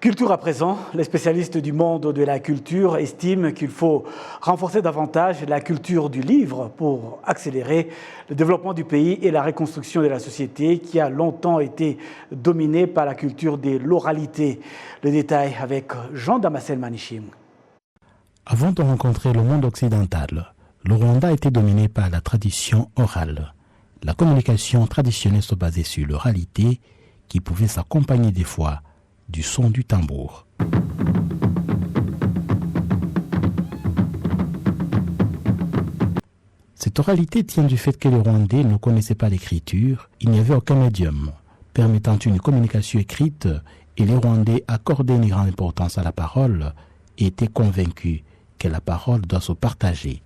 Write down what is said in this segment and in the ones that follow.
Culture à présent, les spécialistes du monde de la culture estiment qu'il faut renforcer davantage la culture du livre pour accélérer le développement du pays et la reconstruction de la société qui a longtemps été dominée par la culture de l'oralité. Le détail avec Jean Damascène Manichim. Avant de rencontrer le monde occidental, le Rwanda était dominé par la tradition orale. La communication traditionnelle se basait sur l'oralité qui pouvait s'accompagner des fois du son du tambour. Cette oralité tient du fait que les Rwandais ne connaissaient pas l'écriture, il n'y avait aucun médium permettant une communication écrite et les Rwandais accordaient une grande importance à la parole et étaient convaincus que la parole doit se partager.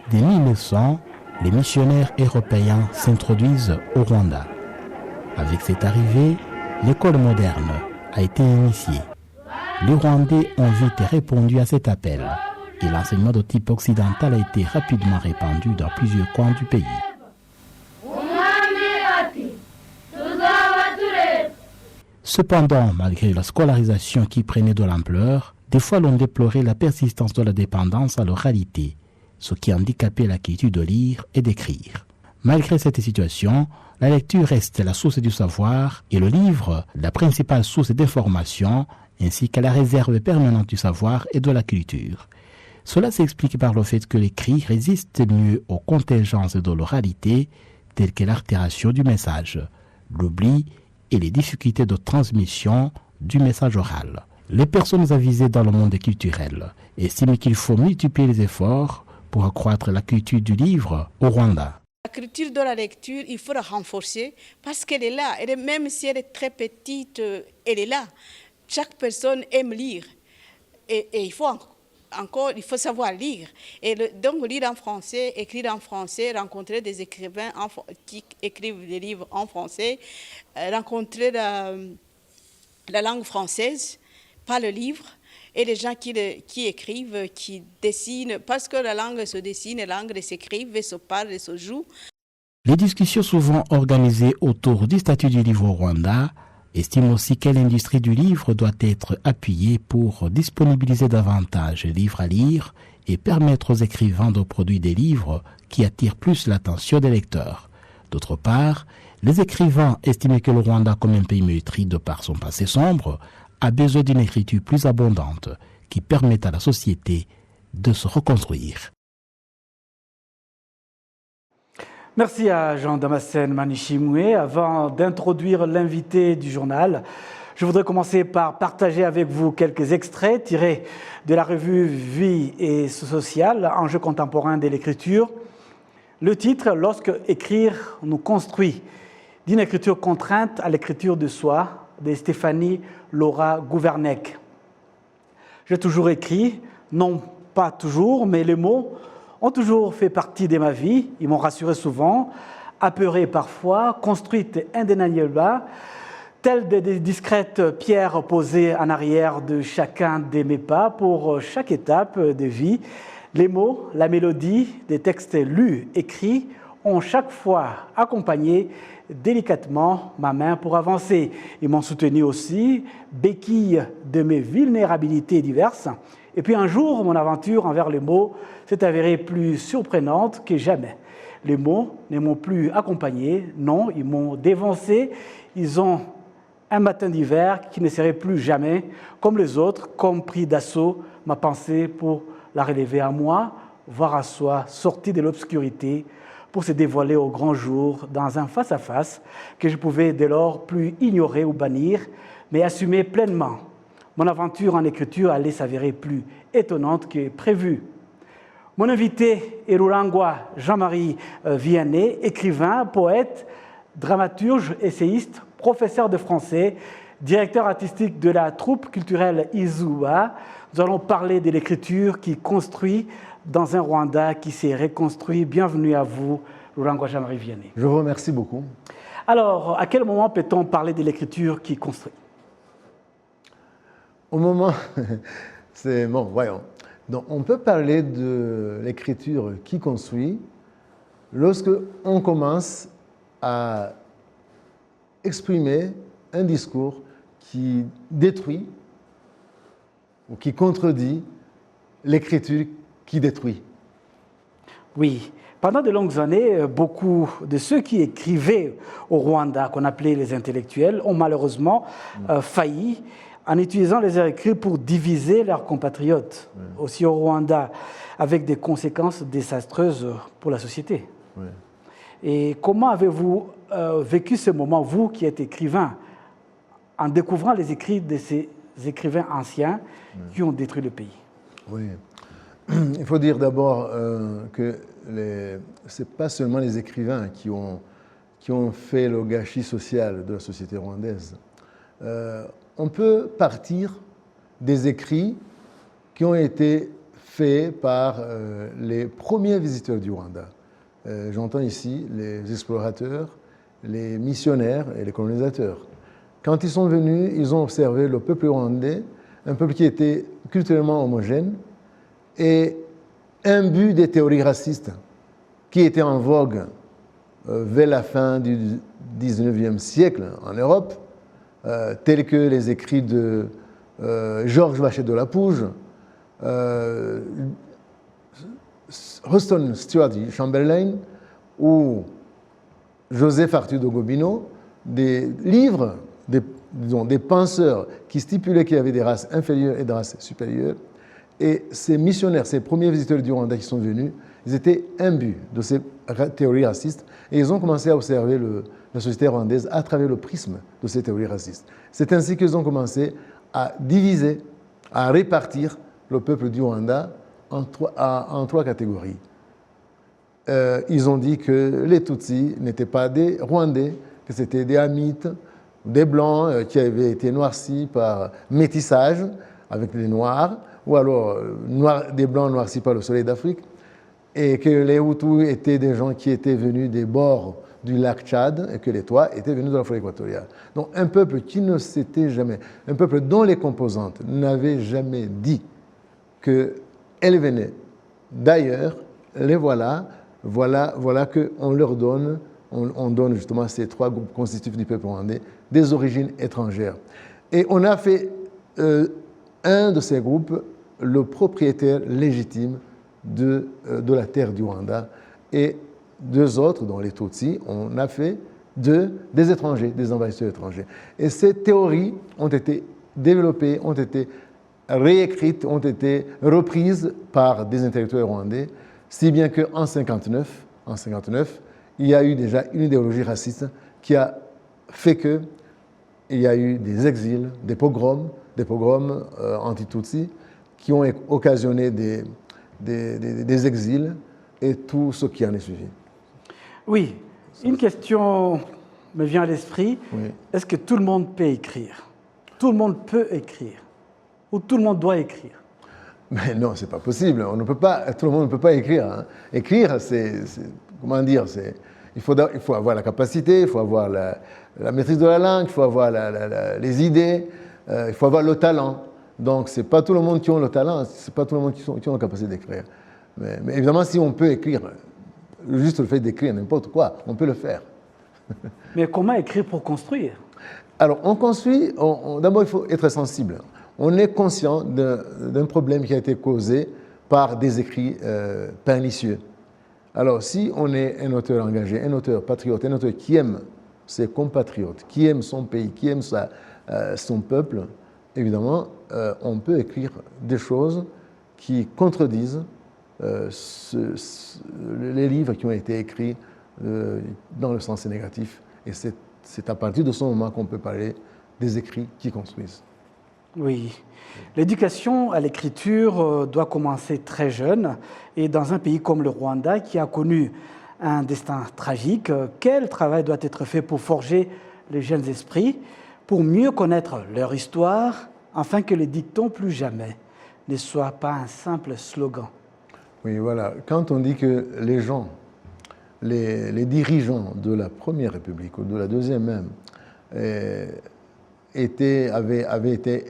Dès 1900, les missionnaires européens s'introduisent au Rwanda. Avec cette arrivée, l'école moderne a été initiée. Les Rwandais ont vite répondu à cet appel et l'enseignement de type occidental a été rapidement répandu dans plusieurs coins du pays. Cependant, malgré la scolarisation qui prenait de l'ampleur, des fois l'on déplorait la persistance de la dépendance à l'oralité, ce qui handicapait l'acquisition de lire et d'écrire. Malgré cette situation, la lecture reste la source du savoir et le livre la principale source d'information ainsi que la réserve permanente du savoir et de la culture. Cela s'explique par le fait que l'écrit résiste mieux aux contingences de l'oralité telles que l'altération du message, l'oubli et les difficultés de transmission du message oral. Les personnes avisées dans le monde culturel estiment qu'il faut multiplier les efforts pour accroître la culture du livre au Rwanda. La culture de la lecture, il faut la renforcer parce qu'elle est là. Même si elle est très petite, elle est là. Chaque personne aime lire. Et il faut il faut savoir lire. Et donc lire en français, écrire en français, rencontrer des écrivains qui écrivent des livres en français, rencontrer la langue française par le livre. Et les gens qui écrivent, qui dessinent, parce que la langue se dessine, la langue s'écrive, se parle et se joue. Les discussions souvent organisées autour du statut du livre au Rwanda estiment aussi que l'industrie du livre doit être appuyée pour disponibiliser davantage de livres à lire et permettre aux écrivains de produire des livres qui attirent plus l'attention des lecteurs. D'autre part, les écrivains estiment que le Rwanda, comme un pays meurtri de par son passé sombre, a besoin d'une écriture plus abondante qui permette à la société de se reconstruire. Merci à Jean Damascène Manichimoué. Avant d'introduire l'invité du journal, je voudrais commencer par partager avec vous quelques extraits tirés de la revue Vie et Sociale, enjeux contemporains de l'écriture. Le titre, Lorsque écrire nous construit, d'une écriture contrainte à l'écriture de soi, de Stéphanie Laura Gouvernec. J'ai toujours écrit, non pas toujours, mais les mots ont toujours fait partie de ma vie. Ils m'ont rassuré souvent, apeuré parfois, construite indéniablement, telles des discrètes pierres posées en arrière de chacun de mes pas pour chaque étape de vie. Les mots, la mélodie des textes lus, écrits, ont chaque fois accompagné délicatement ma main pour avancer. Ils m'ont soutenu aussi, béquille de mes vulnérabilités diverses. Et puis un jour, mon aventure envers les mots s'est avérée plus surprenante que jamais. Les mots ne m'ont plus accompagné, non, ils m'ont dévancé. Ils ont un matin d'hiver qui ne serait plus jamais, comme les autres, comme pris d'assaut ma pensée pour la relever à moi, voir à soi, sortie de l'obscurité, pour se dévoiler au grand jour dans un face-à-face que je pouvais dès lors plus ignorer ou bannir, mais assumer pleinement. Mon aventure en écriture allait s'avérer plus étonnante que prévu. Mon invité est Rurangwa Jean-Marie Vianney, écrivain, poète, dramaturge, essayiste, professeur de français, directeur artistique de la troupe culturelle Izuba. Nous allons parler de l'écriture qui construit dans un Rwanda qui s'est reconstruit. Bienvenue à vous, Rurangwa Jean-Marie Vianney. Je vous remercie beaucoup. Alors, à quel moment peut-on parler de l'écriture qui construit? Au moment, c'est bon, voyons. Donc, on peut parler de l'écriture qui construit lorsque on commence à exprimer un discours qui détruit ou qui contredit l'écriture qui détruit. Oui. Pendant de longues années, beaucoup de ceux qui écrivaient au Rwanda, qu'on appelait les intellectuels, ont malheureusement failli en utilisant les écrits pour diviser leurs compatriotes, aussi au Rwanda, avec des conséquences désastreuses pour la société. Oui. Et comment avez-vous vécu ce moment, vous qui êtes écrivain, en découvrant les écrits de ces écrivains anciens qui ont détruit le pays? Oui. Il faut dire d'abord que ce n'est pas seulement les écrivains qui ont fait le gâchis social de la société rwandaise. On peut partir des écrits qui ont été faits par les premiers visiteurs du Rwanda. J'entends ici les explorateurs, les missionnaires et les colonisateurs. Quand ils sont venus, ils ont observé le peuple rwandais, un peuple qui était culturellement homogène, et imbu des théories racistes qui étaient en vogue vers la fin du XIXe siècle en Europe, tels que les écrits de Georges Vachet de la Pouge, Houston Stuart Chamberlain ou Joseph Arthur de Gobineau, des livres, des penseurs qui stipulaient qu'il y avait des races inférieures et des races supérieures. Et ces missionnaires, ces premiers visiteurs du Rwanda qui sont venus, ils étaient imbus de ces théories racistes et ils ont commencé à observer la société rwandaise à travers le prisme de ces théories racistes. C'est ainsi qu'ils ont commencé à diviser, à répartir le peuple du Rwanda en trois catégories. Ils ont dit que les Tutsis n'étaient pas des Rwandais, que c'était des Hamites, des Blancs qui avaient été noircis par métissage avec les Noirs, ou alors des Blancs noircis par le soleil d'Afrique, et que les Hutus étaient des gens qui étaient venus des bords du lac Tchad, et que les Tois étaient venus de la forêt équatoriale. Donc un peuple qui ne s'était jamais, un peuple dont les composantes n'avaient jamais dit qu'elles venaient d'ailleurs, les voilà qu'on leur donne, on donne justement ces trois groupes constitutifs du peuple rwandais, des origines étrangères. Et on a fait un de ces groupes le propriétaire légitime de la terre du Rwanda, et deux autres, dont les Tutsis, on a fait des étrangers, des envahisseurs étrangers. Et ces théories ont été développées, ont été réécrites, ont été reprises par des intellectuels rwandais, si bien qu'en 1959, il y a eu déjà une idéologie raciste qui a fait qu'il y a eu des exils, des pogroms anti-Tutsis, qui ont occasionné des exils et tout ce qui en est suivi. Oui, une question me vient à l'esprit. Oui. Est-ce que tout le monde peut écrire? Tout le monde peut écrire? Ou tout le monde doit écrire? Mais non, c'est pas possible. Tout le monde ne peut pas écrire. Hein. Écrire, comment dire, il faut avoir la capacité, il faut avoir la maîtrise de la langue, il faut avoir les idées, il faut avoir le talent. Donc, ce n'est pas tout le monde qui a le talent, ce n'est pas tout le monde qui ont la capacité d'écrire. Mais évidemment, si on peut écrire, juste le fait d'écrire n'importe quoi, on peut le faire. Mais comment écrire pour construire? Alors, on construit, d'abord, il faut être sensible. On est conscient d'un problème qui a été causé par des écrits pernicieux. Alors, si on est un auteur engagé, un auteur patriote, un auteur qui aime ses compatriotes, qui aime son pays, qui aime son peuple, évidemment, on peut écrire des choses qui contredisent les livres qui ont été écrits dans le sens négatif. Et c'est à partir de ce moment qu'on peut parler des écrits qui construisent. Oui. L'éducation à l'écriture doit commencer très jeune. Et dans un pays comme le Rwanda, qui a connu un destin tragique, quel travail doit être fait pour forger les jeunes esprits, pour mieux connaître leur histoire, afin que les dictons plus jamais ne soient pas un simple slogan? Oui, voilà. Quand on dit que les gens, les dirigeants de la Première République ou de la Deuxième même, avaient été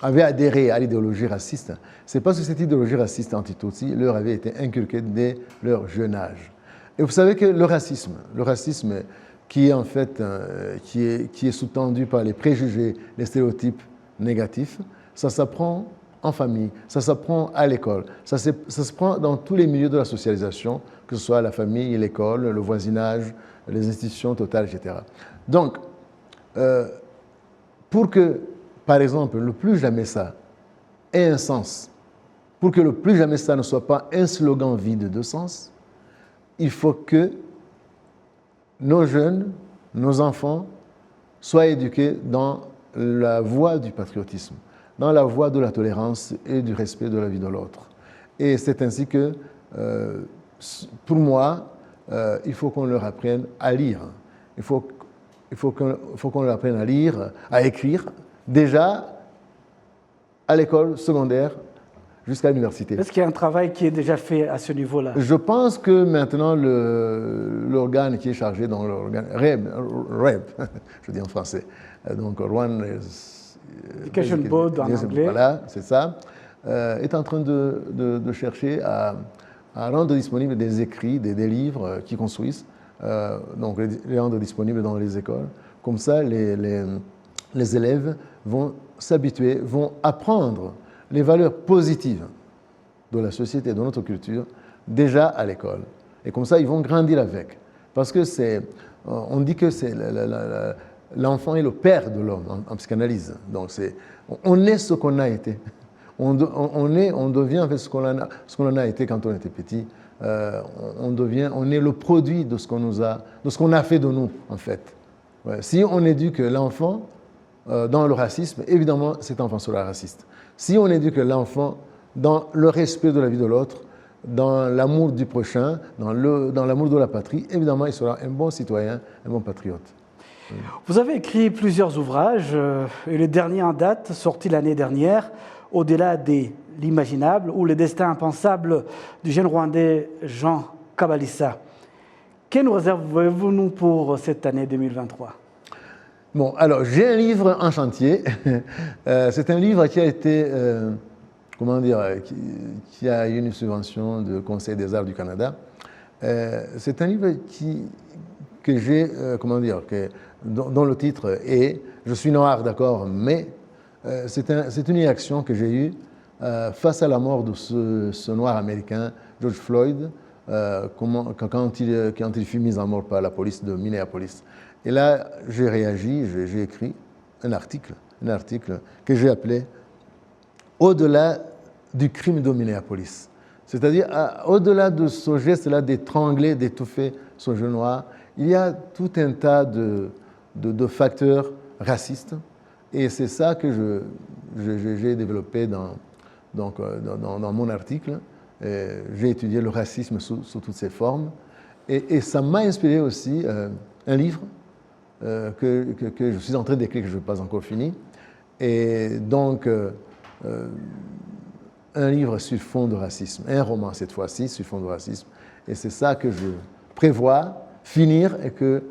avaient adhéré à l'idéologie raciste, c'est parce que cette idéologie raciste anti-Tutsi leur avait été inculquée dès leur jeune âge. Et vous savez que le racisme qui est en fait qui est sous-tendu par les préjugés, les stéréotypes négatifs, ça s'apprend en famille, ça s'apprend à l'école, ça se prend dans tous les milieux de la socialisation, que ce soit la famille, l'école, le voisinage, les institutions totales, etc. Donc, pour que, par exemple, le plus jamais ça ait un sens, pour que le plus jamais ça ne soit pas un slogan vide de sens, il faut que nos jeunes, nos enfants, soient éduqués dans la voie du patriotisme, dans la voie de la tolérance et du respect de la vie de l'autre. Et c'est ainsi que, pour moi, il faut qu'on leur apprenne à lire. Il faut qu'on leur apprenne à lire, à écrire, déjà à l'école secondaire jusqu'à l'université. Est-ce qu'il y a un travail qui est déjà fait à ce niveau-là? Je pense que maintenant, l'organe qui est chargé dans l'organe REB, je dis en français, donc Rwanda Education Board en anglais. Voilà, c'est ça, est en train de chercher à rendre disponibles des écrits, des livres qui construisent, donc les rendre disponibles dans les écoles. Comme ça, les élèves vont s'habituer, vont apprendre les valeurs positives de la société, de notre culture, déjà à l'école. Et comme ça, ils vont grandir avec. Parce que on dit que l'enfant est le père de l'homme en psychanalyse. Donc on est ce qu'on a été. On devient en fait ce qu'on a été quand on était petit. On est le produit de ce qu'on a fait de nous, en fait. Ouais. Si on éduque l'enfant dans le racisme, évidemment, cet enfant sera raciste. Si on éduque l'enfant dans le respect de la vie de l'autre, dans l'amour du prochain, dans l'amour de la patrie, évidemment, il sera un bon citoyen, un bon patriote. Vous avez écrit plusieurs ouvrages, et le dernier en date, sorti l'année dernière, Au-delà de l'imaginable, ou Le destin impensable du jeune Rwandais Jean Kabalisa. Que nous réservez-vous pour cette année 2023? Bon, alors, j'ai un livre en chantier. C'est un livre qui a été, qui a eu une subvention du Conseil des arts du Canada. C'est un livre que j'ai, dont le titre est « Je suis noir, d'accord, mais ». C'est une réaction que j'ai eue face à la mort de ce noir américain, George Floyd, quand il fut mis à mort par la police de Minneapolis. Et là, j'ai réagi, j'ai écrit un article que j'ai appelé « Au-delà du crime de Minneapolis ». C'est-à-dire, au-delà de ce geste-là d'étrangler, d'étouffer ce jeune noir, il y a tout un tas de facteurs racistes. Et c'est ça que j'ai développé dans mon article. J'ai étudié le racisme sous toutes ses formes. Et ça m'a inspiré aussi un livre que je suis en train d'écrire, que je n'ai pas encore fini. Et donc, un livre sur fond de racisme, un roman cette fois-ci sur fond de racisme. Et c'est ça que je prévois finir et que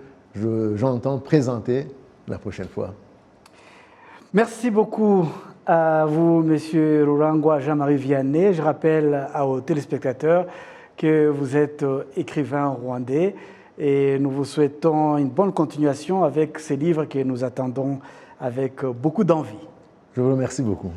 j'entends présenter la prochaine fois. Merci beaucoup à vous, M. Rurangwa Jean-Marie Vianney. Je rappelle aux téléspectateurs que vous êtes écrivain rwandais et nous vous souhaitons une bonne continuation avec ces livres que nous attendons avec beaucoup d'envie. Je vous remercie beaucoup.